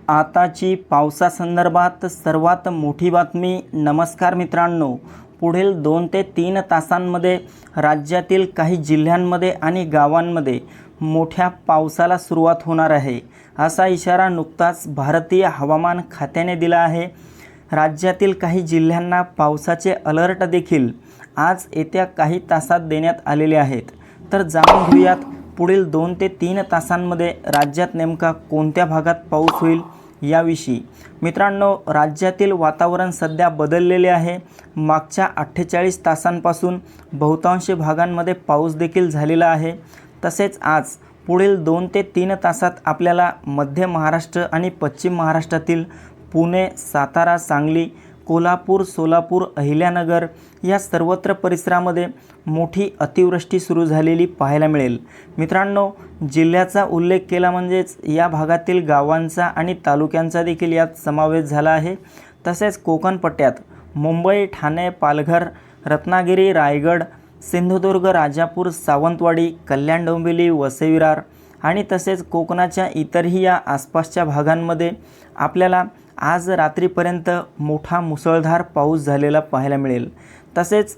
आताची पावसासंदर्भात सर्वात मोठी बातमी। नमस्कार मित्रांनो, पुढील 2 ते 3 तासांमध्ये राज्यातील काही जिल्ह्यांमध्ये आणि गावांमध्ये मोठ्या पावसाला सुरुवात होणार आहे, असा इशारा नुकताच भारतीय हवामान खात्याने दिला आहे। राज्यातील काही जिल्ह्यांना पावसाचे अलर्ट देखील आज येत्या काही तासात देण्यात आलेले आहेत। तर जाणून घेऊयात पुढील 2 ते 3 तासांमध्ये राज्यात नेमका कोणत्या भागात पाऊस होईल याविषयी। मित्रांनो, राज्यातील वातावरण सध्या बदललेले आहे। मागच्या 48 तासांपासून बहुतांश भागांमध्ये पाऊस देखील झालेला आहे। तसेच आज पुढील 2 ते 3 तासात आपल्याला मध्य महाराष्ट्र आणि पश्चिम महाराष्ट्रातील पुणे, सातारा, सांगली, कोल्हापूर, सोलापूर, अहिल्यानगर या सर्वत्र परिसरामध्ये मोठी अतिवृष्टी सुरू झालेली पाहायला मिळेल। मित्रांनो, जिल्ह्याचा उल्लेख केला म्हणजेच या भागातील गावांचा आणि तालुक्यांचा देखील यात समावेश झाला आहे। तसेच कोकण पट्ट्यात मुंबई, ठाणे, पालघर, रत्नागिरी, रायगड, सिंधुदुर्ग, राजापूर, सावंतवाडी, कल्याण, डोंबिवली, वसई विरार आणि तसेच कोकणाच्या इतरही या आसपासच्या भागांमध्ये आपल्याला आज रात्रीपर्यंत मोठा मुसळधार पाऊस झालेला पाहायला मिळेल। तसेच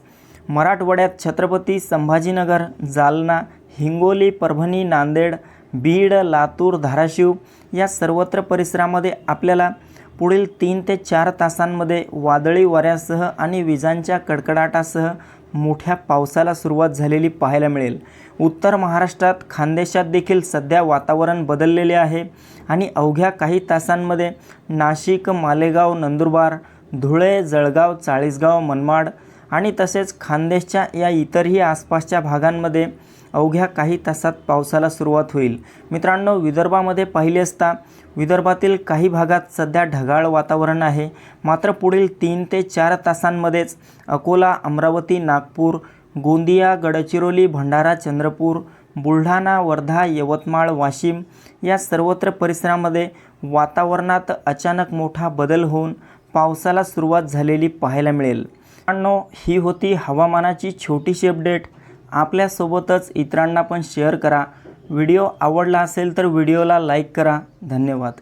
मराठवाड्यात छत्रपती संभाजीनगर, जालना, हिंगोली, परभणी, नांदेड, बीड, लातूर, धाराशिव या सर्वत्र परिसरामध्ये आपल्याला पुढील 3 ते 4 तासांमध्ये वादळी वाऱ्यासह आणि विजांच्या कडकडाटासह मोठ्या पावसाला सुरुवात झालेली पाहायला मिळेल। उत्तर महाराष्ट्रात खानदेशात देखील सध्या वातावरण बदललेले आहे आणि अवघ्या काही तासांमध्ये नाशिक, मालेगाव, नंदुरबार, धुळे, जळगाव, चाळीसगाव, मनमाड आणि तसेच खानदेशच्या या इतरही आसपासच्या भागांमध्ये अवघ्या काही तासात पावसाला सुरुवात होईल। मित्रांनो, विदर्भामध्ये पाहिले असता विदर्भातील काही भागात सध्या ढगाळ वातावरण आहे। मात्र पुढील 3 ते 4 तासांमध्येच अकोला, अमरावती, नागपूर, गोंदिया, गडचिरोली, भंडारा, चंद्रपूर, बुलढाणा, वर्धा, यवतमाळ, वाशिम या सर्वत्र परिसरामध्ये वातावरणात अचानक मोठा बदल होऊन पावसाला सुरुवात झालेली पाहायला मिळेल। मित्रांनो, ही होती हवामानाची छोटीशी अपडेट। आपल्यासोबतच इतरांना पण शेअर करा। व्हिडिओ आवडला असेल तर व्हिडिओला लाईक करा। धन्यवाद।